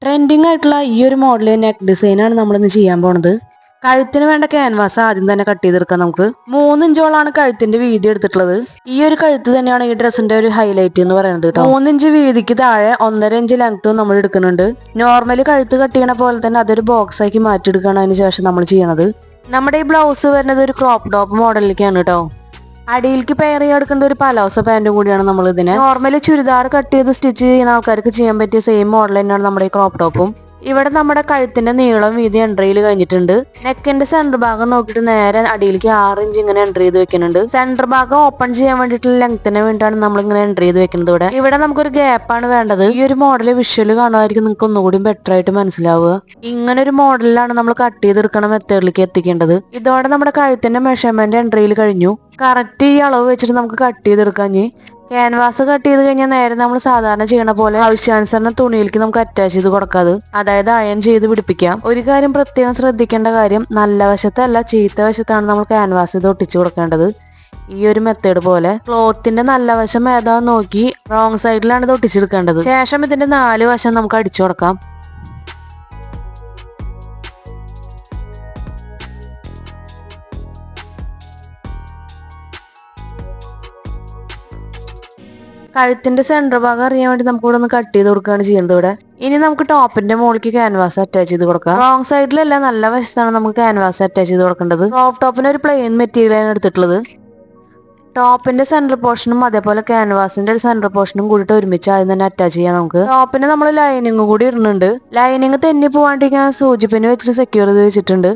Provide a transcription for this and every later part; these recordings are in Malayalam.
ട്രെൻഡിങ് ആയിട്ടുള്ള ഈ ഒരു മോഡൽ നെക്ക് ഡിസൈൻ ആണ് നമ്മൾ ഇന്ന് ചെയ്യാൻ പോണത്. കഴുത്തിന് വേണ്ട ക്യാൻവാസ് ആദ്യം തന്നെ കട്ട് ചെയ്തെടുക്കാം. നമുക്ക് 3 ഇഞ്ചോളാണ് കഴുത്തിന്റെ വീതി എടുത്തിട്ടുള്ളത്. ഈ ഒരു കഴുത്ത് തന്നെയാണ് ഈ ഡ്രസ്സിന്റെ ഒരു ഹൈലൈറ്റ് എന്ന് പറയുന്നത് കേട്ടോ. 3 ഇഞ്ച് വീതിക്ക് താഴെ 1.5 ഇഞ്ച് ലെങ്ത്തും നമ്മൾ എടുക്കുന്നുണ്ട്. നോർമലി കഴുത്ത് കട്ട് ചെയ്യണ പോലെ തന്നെ അതൊരു ബോക്സ് ആക്കി മാറ്റിയെടുക്കുകയാണ് അതിന് ശേഷം നമ്മൾ ചെയ്യണത്. നമ്മുടെ ഈ ബ്ലൗസ് വരുന്നത് ഒരു ക്രോപ്പ് ടോപ്പ് മോഡലിലേക്കാണ് കേട്ടോ. അടിയിലേക്ക് പെയർ ചെയ്തെടുക്കേണ്ട ഒരു പലോസോ പാന്റും കൂടിയാണ് നമ്മൾ ഇതിനെ. നോർമലി ചുരിദാർ കട്ട് ചെയ്ത് സ്റ്റിച്ച് ചെയ്യുന്ന ആൾക്കാർക്ക് ചെയ്യാൻ പറ്റിയ സെയിം മോഡൽ തന്നെയാണ് നമ്മുടെ ഈ ക്രോപ്പ് ടോപ്പും. ഇവിടെ നമ്മുടെ കഴുത്തിന്റെ നീളം വീതി എൻട്രിയിൽ കഴിഞ്ഞിട്ടുണ്ട്. നെക്കിന്റെ സെന്റർ ഭാഗം നോക്കിയിട്ട് നേരെ അടിയിലേക്ക് 6 ഇഞ്ച് ഇങ്ങനെ എൻട്രി ചെയ്ത് വെക്കുന്നുണ്ട്. സെന്റർ ഭാഗം ഓപ്പൺ ചെയ്യാൻ വേണ്ടിയിട്ടുള്ള ലെങ്ത്തിന് വേണ്ടിയിട്ടാണ് നമ്മൾ ഇങ്ങനെ എൻട്രി ചെയ്ത് വെക്കുന്നത്. ഇവിടെ നമുക്കൊരു ഗ്യാപ്പാണ് വേണ്ടത്. ഈ ഒരു മോഡൽ വിഷ്വൽ കാണുമായിരിക്കും നിങ്ങൾക്ക് ഒന്നുകൂടി ബെറ്റർ ആയിട്ട് മനസ്സിലാവുക. ഇങ്ങനെ ഒരു മോഡലിലാണ് നമ്മൾ കട്ട് ചെയ്തെടുക്കണ മെത്തേഡിലേക്ക് എത്തിക്കേണ്ടത്. ഇതോടെ നമ്മുടെ കഴുത്തിന്റെ മെഷർമെന്റ് എൻട്രിയിൽ കഴിഞ്ഞു. കറക്റ്റ് ഈ അളവ് വെച്ചിട്ട് നമുക്ക് കട്ട് ചെയ്തെടുക്കാം. ക്യാൻവാസ് കട്ട് ചെയ്ത് കഴിഞ്ഞാൽ നേരെ നമ്മൾ സാധാരണ ചെയ്യണ പോലെ ആവശ്യാനുസരണം തുണിയിലേക്ക് നമുക്ക് അറ്റാച്ച് ചെയ്ത് കൊടുക്കാതെ, അതായത് അയൺ ചെയ്ത് പിടിപ്പിക്കാം. ഒരു കാര്യം പ്രത്യേകം ശ്രദ്ധിക്കേണ്ട കാര്യം, നല്ല വശത്തല്ല ചീത്ത വശത്താണ് നമ്മൾ ക്യാൻവാസ് ഇത് ഒട്ടിച്ചു കൊടുക്കേണ്ടത്. ഈ ഒരു മെത്തേഡ് പോലെ ക്ലോത്തിന്റെ നല്ല വശം ഏതാന്ന് നോക്കി റോങ് സൈഡിലാണ് ഇത് ഒട്ടിച്ചെടുക്കേണ്ടത്. ശേഷം ഇതിന്റെ 4 വശം നമുക്ക് അടിച്ചു കൊടുക്കാം. കഴുത്തിന്റെ സെന്റർ ഭാഗം അറിയാൻ വേണ്ടി നമുക്ക് ഇവിടെ ഒന്ന് കട്ട് ചെയ്ത് കൊടുക്കുകയാണ് ചെയ്യുന്നത്. ഇവിടെ ഇനി നമുക്ക് ടോപ്പിന്റെ മുകളിലേക്ക് ക്യാൻവാസ് അറ്റാച്ച് ചെയ്ത് കൊടുക്കാം. റോങ് സൈഡിലല്ല, നല്ല വശത്താണ് നമുക്ക് ക്യാൻവാസ് അറ്റാച്ച് ചെയ്ത് കൊടുക്കേണ്ടത്. ക്രോപ്പ് ടോപ്പിന് ഒരു പ്ലെയിൻ മെറ്റീരിയലാണ് എടുത്തിട്ടുള്ളത്. ടോപ്പിന്റെ സെന്റർ പോർഷനും അതേപോലെ ക്യാൻവാസിന്റെ ഒരു സെന്റർ പോർഷനും കൂടിയിട്ട് ഒരുമിച്ച് ആദ്യം തന്നെ അറ്റാച്ച് ചെയ്യാം. നമുക്ക് ടോപ്പിന് നമ്മൾ ലൈനിങ് കൂടി ഇടുന്നുണ്ട്. ലൈനിങ് തെന്നി പോവാണ്ടിരിക്കാൻ സൂചിപ്പിന് വെച്ചിട്ട് സെക്യൂർ ചെയ്ത് വെച്ചിട്ടുണ്ട്.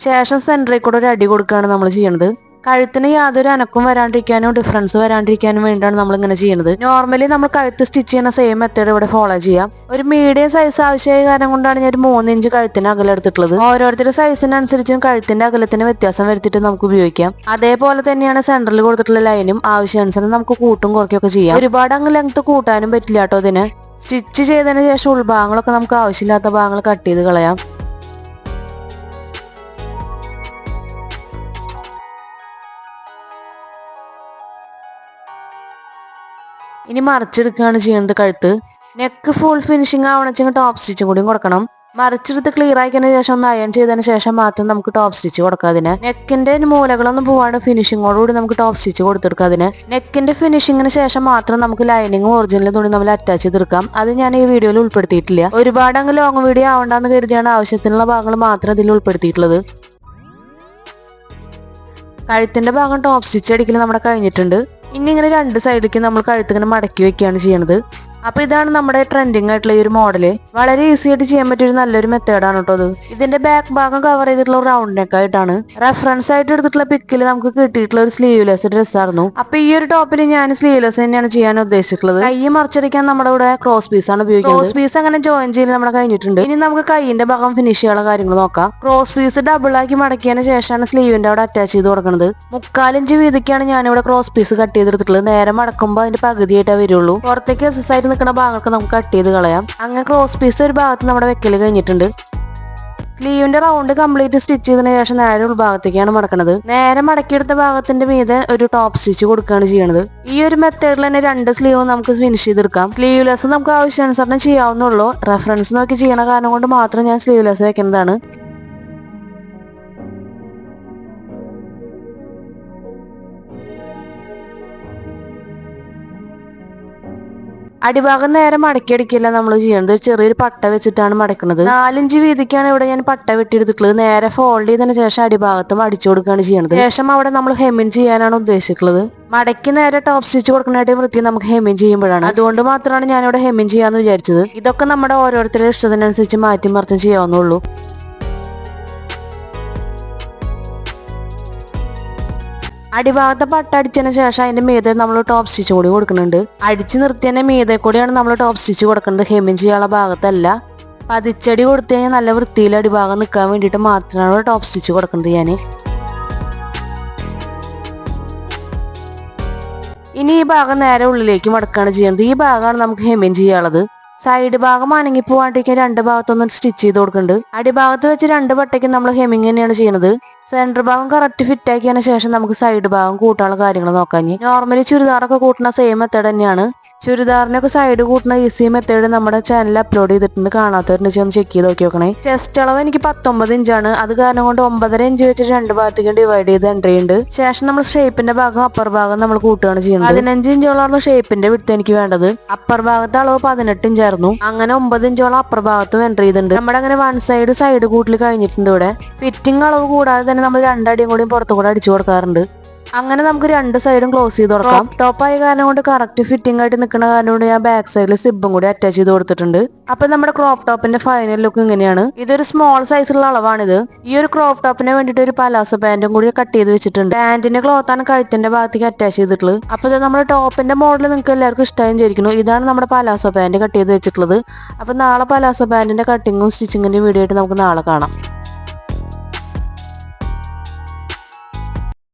ശേഷം സെന്ററിൽ കൂടെ ഒരു അടി കൊടുക്കുകയാണ് നമ്മൾ ചെയ്യുന്നത്. കഴുത്തിന് യാതൊരു അനക്കും വരാണ്ടിരിക്കാനോ ഡിഫറൻസ് വരാണ്ടിരിക്കാനും വേണ്ടിയാണ് നമ്മൾ ഇങ്ങനെ ചെയ്യുന്നത്. നോർമലി നമ്മൾ കഴുത്ത് സ്റ്റിച്ച് ചെയ്യുന്ന സെയിം മെത്തേഡ് ഇവിടെ ഫോളോ ചെയ്യാം. ഒരു മീഡിയം സൈസ് ആവശ്യമായ കാരണം കൊണ്ടാണ് ഞാൻ ഒരു 3 ഇഞ്ച് കഴുത്തിന് അകലം എടുത്തിട്ടുള്ളത്. ഓരോരുത്തരുടെ സൈസിനനുസരിച്ചും കഴുത്തിന്റെ അകലത്തിന് വ്യത്യാസം വരുത്തിയിട്ട് നമുക്ക് ഉപയോഗിക്കാം. അതേപോലെ തന്നെയാണ് സെന്ററിൽ കൊടുത്തിട്ടുള്ള ലൈനും ആവശ്യാനുസരണം നമുക്ക് കൂട്ടും കുറയ്ക്കുകയൊക്കെ ചെയ്യാം. ഒരുപാട് അങ്ങ് ലെങ്ത് കൂട്ടാനും പറ്റില്ല കേട്ടോ. ഇതിന് സ്റ്റിച്ച് ചെയ്തതിന് ശേഷം ഉൾഭാഗങ്ങളൊക്കെ നമുക്ക് ആവശ്യമില്ലാത്ത ഭാഗങ്ങൾ കട്ട് ചെയ്ത് കളയാം. ഇനി മറിച്ചെടുക്കുകയാണ് ചെയ്യുന്നത്. കഴുത്ത് നെക്ക് ഫുൾ ഫിനിഷിംഗ് ആവണമെങ്കിൽ ടോപ്പ് സ്റ്റിച്ചും കൂടി കൊടുക്കണം. മറിച്ചെടുത്ത് ക്ലിയർ ആക്കിയതിനു ശേഷം ഒന്ന് അയൺ ചെയ്തതിന് ശേഷം മാത്രം നമുക്ക് ടോപ്പ് സ്റ്റിച്ച് കൊടുക്കാം. അതിന് നെക്കിന്റെ മൂലകളൊന്നും പോവാണ്ട് ഫിനിഷിങ്ങോടുകൂടി നമുക്ക് ടോപ്പ് സ്റ്റിച്ച് കൊടുത്തെടുക്കാം. അതിന് നെക്കിന്റെ ഫിനിഷിങ്ങിന് ശേഷം മാത്രം നമുക്ക് ലൈനിങ്ങും ഒറിജിനൽ തുണി നമ്മൾ അറ്റാച്ച് ചെയ്തെടുക്കാം. അത് ഞാൻ ഈ വീഡിയോയിൽ ഉൾപ്പെടുത്തിയിട്ടില്ല. ഒരുപാട് അങ്ങ് ലോങ് വീഡിയോ ആവണ്ടെന്ന് കരുതിയാണ് ആവശ്യത്തിനുള്ള ഭാഗങ്ങൾ മാത്രം ഇതിൽ ഉൾപ്പെടുത്തിയിട്ടുള്ളത്. കഴുത്തിന്റെ ഭാഗം ടോപ്പ് സ്റ്റിച്ച് അടിക്കൽ നമ്മുടെ കഴിഞ്ഞിട്ടുണ്ട്. ഇനി ഇങ്ങനെ 2 സൈഡിലേക്ക് നമ്മൾ കഴുത്ത് ഇങ്ങനെ മടക്കി വെക്കുകയാണ് ചെയ്യണത്. അപ്പൊ ഇതാണ് നമ്മുടെ ട്രെൻഡിങ് ആയിട്ടുള്ള ഈ ഒരു മോഡല്. വളരെ ഈസി ആയിട്ട് ചെയ്യാൻ പറ്റിയ ഒരു നല്ലൊരു മെത്തേഡാണ് കേട്ടോ അത്. ഇതിന്റെ ബാക്ക് ഭാഗം കവർ ചെയ്തിട്ടുള്ള റൗണ്ട് നെക്ക് ആയിട്ടാണ്. റെഫറൻസ് ആയിട്ട് എടുത്തിട്ടുള്ള പിക്കിൽ നമുക്ക് കിട്ടിയിട്ടുള്ള ഒരു സ്ലീവ്ലെസ് ഡ്രസ് ആയിരുന്നു. അപ്പൊ ഈ ഒരു ടോപ്പിൽ ഞാൻ സ്ലീവ്ലെസ് തന്നെയാണ് ചെയ്യാൻ ഉദ്ദേശിച്ചിട്ടുള്ളത്. കൈ മറിച്ചടിക്കാൻ നമ്മുടെ ഇവിടെ ക്രോസ് പീസ് ആണ് ഉപയോഗിക്കുന്നത്. ക്രോസ് പീസ് അങ്ങനെ ജോയിൻ ചെയ്ത് നമ്മുടെ കഴിഞ്ഞിട്ടുണ്ട്. ഇനി നമുക്ക് കൈയിന്റെ ഭാഗം ഫിനിഷ് ചെയ്യാനുള്ള കാര്യങ്ങൾ നോക്കാം. ക്രോസ് പീസ് ഡബിൾ ആക്കി മടക്കിയതിന് ശേഷമാണ് സ്ലീവിന്റെ അവിടെ അറ്റാച്ച് ചെയ്ത് കൊടുക്കുന്നത്. 3/4 ഇഞ്ച് വീതിക്കാണ് ഞാനിവിടെ ക്രോസ് പീസ് കട്ട് ചെയ്തെടുത്തിട്ടുള്ളത്. നേരെ മടക്കുമ്പോൾ അതിന്റെ പകുതിയായിട്ടേ വരുള്ളൂ. പുറത്തേക്ക് എക്സസൈസ് നിൽക്കുന്ന ഭാഗങ്ങൾക്ക് നമുക്ക് കട്ട് ചെയ്ത് കളയാം. അങ്ങനെ ക്രോസ് പീസ് ഒരു ഭാഗത്ത് നമ്മുടെ വെക്കൽ കഴിഞ്ഞിട്ടുണ്ട്. സ്ലീവിന്റെ റൗണ്ട് കംപ്ലീറ്റ് സ്റ്റിച്ച് ചെയ്തതിനു ശേഷം നേരെ ഉൾഭാഗത്തേക്കാണ് മടക്കുന്നത്. നേരെ മടക്കിയെടുത്ത ഭാഗത്തിന്റെ മീതെ ഒരു ടോപ്പ് സ്റ്റിച്ച് കൊടുക്കുകയാണ് ചെയ്യുന്നത്. ഈ ഒരു മെത്തേഡിൽ തന്നെ 2 സ്ലീവും നമുക്ക് ഫിനിഷ് ചെയ്തെടുക്കാം. സ്ലീവ്ലെസ് നമുക്ക് ആവശ്യാനുസരണം ചെയ്യാവുന്നുള്ളൂ. റെഫറൻസ് നോക്കി ചെയ്യണ കാരണം കൊണ്ട് മാത്രം ഞാൻ സ്ലീവ്ലെസ് വെക്കുന്നതാണ്. അടിഭാഗം നേരെ മടക്കിയടിക്കില്ല നമ്മൾ ചെയ്യുന്നത്. ചെറിയൊരു പട്ട വെച്ചിട്ടാണ് മടക്കുന്നത്. 4 ഇഞ്ച് വീതിക്കാണ് ഇവിടെ ഞാൻ പട്ട വെട്ടിയെടുത്തിട്ടുള്ളത്. നേരെ ഫോൾഡ് ചെയ്തതിനു ശേഷം അടിഭാഗത്തും അടിച്ചു കൊടുക്കുകയാണ് ചെയ്യുന്നത്. ശേഷം അവിടെ നമ്മൾ ഹെമ്മിൻ ചെയ്യാനാണ് ഉദ്ദേശിച്ചിട്ടുള്ളത്. മടക്കി നേരെ ടോപ്പ് സ്റ്റിച്ച് കൊടുക്കുന്നതായിട്ട് വൃത്തി നമുക്ക് ഹെമ്മിൻ ചെയ്യുമ്പോഴാണ്. അതുകൊണ്ട് മാത്രമാണ് ഞാനിവിടെ ഹെമ്മിൻ ചെയ്യാന്ന് വിചാരിച്ചത്. ഇതൊക്കെ നമ്മുടെ ഓരോരുത്തരുടെ ഇഷ്ടത്തിനനുസരിച്ച് മാറ്റി മറിച്ചും ചെയ്യാവുന്നുള്ളൂ. അടിഭാഗത്തെ പട്ട അടിച്ചതിന് ശേഷം അതിന്റെ മീതെ നമ്മൾ ടോപ്പ് സ്റ്റിച്ച് കൂടി കൊടുക്കുന്നുണ്ട്. അടിച്ചു നിർത്തിയതിന്റെ മീതെ കൂടിയാണ് നമ്മൾ ടോപ്പ് സ്റ്റിച്ച് കൊടുക്കുന്നത്. ഹെമ്മിൻ ചെയ്യാനുള്ള ഭാഗത്തല്ല. പതിച്ചടി കൊടുത്തു കഴിഞ്ഞാൽ നല്ല വൃത്തിയിൽ അടിഭാഗം നിൽക്കാൻ വേണ്ടിയിട്ട് മാത്രമാണ് ടോപ്പ് സ്റ്റിച്ച് കൊടുക്കുന്നത് ഞാൻ. ഇനി ഈ ഭാഗം നേരെ ഉള്ളിലേക്ക് മടക്കാണ് ചെയ്യുന്നത്. ഈ ഭാഗമാണ് നമുക്ക് ഹെമ്മിൻ ചെയ്യാനുള്ളത്. സൈഡ് ഭാഗം അനങ്ങി പോവാണ്ടിരിക്കാൻ രണ്ട് ഭാഗത്തൊന്നും സ്റ്റിച്ച് ചെയ്ത് കൊടുക്കുന്നുണ്ട്. അടിഭാഗത്ത് വെച്ച് രണ്ട് പട്ടയ്ക്കും നമ്മൾ ഹെമ്മിങ് തന്നെയാണ് ചെയ്യുന്നത്. സെന്റർ ഭാഗം കറക്റ്റ് ഫിറ്റ് ആക്കിയതിന് ശേഷം നമുക്ക് സൈഡ് ഭാഗം കൂട്ടാനുള്ള കാര്യങ്ങൾ നോക്കാം. നോർമലി ചുരിദാറൊക്കെ കൂട്ടുന്ന സെയിം മെത്തേഡ് തന്നെയാണ്. ചുരിദാറിനൊക്കെ സൈഡ് കൂട്ടുന്ന ഈസി മെത്തേഡ് നമ്മുടെ ചാനലിൽ അപ്ലോഡ് ചെയ്തിട്ടുണ്ട്. കാണാത്തവരുണ്ടെങ്കിൽ ഒന്ന് ചെക്ക് ചെയ്ത് നോക്കണേ. ചെസ്റ്റ് അളവ് എനിക്ക് 19 ഇഞ്ചാണ്. അത് കാരണം കൊണ്ട് 9.5 ഇഞ്ച് വെച്ചിട്ട് രണ്ട് ഭാഗത്തേക്കും ഡിവൈഡ് ചെയ്ത് എൻട്രി ഉണ്ട്. ശേഷം നമ്മൾ ഷേപ്പിന്റെ ഭാഗം അപ്പർ ഭാഗം നമ്മൾ കൂട്ടുകയാണ് ചെയ്യുന്നത്. 15 ഇഞ്ചോളാണ് ഷേപ്പിന്റെ വിട്ട് എനിക്ക് വേണ്ടത്. അപ്പർ ഭാഗത്തെ അളവ് 18 ഇഞ്ചായിരുന്നു. അങ്ങനെ 9 ഇഞ്ചോളം അപ്പർ ഭാഗത്തും എൻട്രി ചെയ്തിട്ടുണ്ട്. നമ്മുടെ അങ്ങനെ വൺ സൈഡ് കൂട്ടിൽ കഴിഞ്ഞിട്ടുണ്ട്. ഇവിടെ ഫിറ്റിംഗ് അളവ് കൂടാതെ തന്നെ നമ്മൾ രണ്ടടിയും കൂടി പുറത്തു കൂടെ അടിച്ചു കൊടുക്കാറുണ്ട്. അങ്ങനെ നമുക്ക് രണ്ട് സൈഡും ക്ലോസ് ചെയ്ത് കൊടുക്കാം. ടോപ്പ് ആയ കാരണം കൊണ്ട് കറക്റ്റ് ഫിറ്റിംഗ് ആയിട്ട് നിൽക്കുന്ന കാരണം കൊണ്ട് ഞാൻ ബാക്ക് സൈഡിൽ സിബും കൂടി അറ്റാച്ച് ചെയ്ത് കൊടുത്തിട്ടുണ്ട്. അപ്പൊ നമ്മുടെ ക്രോപ്പ് ടോപ്പിന്റെ ഫൈനൽ ലുക്ക് ഇങ്ങനെയാണ്. ഇതൊരു സ്മോൾ സൈസിലുള്ള അളവാണിത്. ഈ ഒരു ക്രോപ്പ് ടോപ്പിന് വേണ്ടിയിട്ട് ഒരു പലാസോ പാന്റും കൂടി കട്ട് ചെയ്ത് വെച്ചിട്ടുണ്ട്. പാന്റിന്റെ ക്ലോത്താണ് കഴുത്തിന്റെ ഭാഗത്തേക്ക് അറ്റാച്ച് ചെയ്തിട്ടുള്ളത്. അപ്പൊ ഇത് നമ്മുടെ ടോപ്പിന്റെ മോഡൽ നിങ്ങൾക്ക് എല്ലാവർക്കും ഇഷ്ടമായി വിചാരിക്കുന്നു. ഇതാണ് നമ്മുടെ പലാസോ പാന്റ് കട്ട് ചെയ്ത് വെച്ചിട്ടുള്ളത്. അപ്പൊ നാളെ പലാസോ പാന്റിന്റെ കട്ടിങ്ങും സ്റ്റിച്ചിങ്ങിന്റെ വീഡിയോ ആയിട്ട് നമുക്ക് നാളെ കാണാം.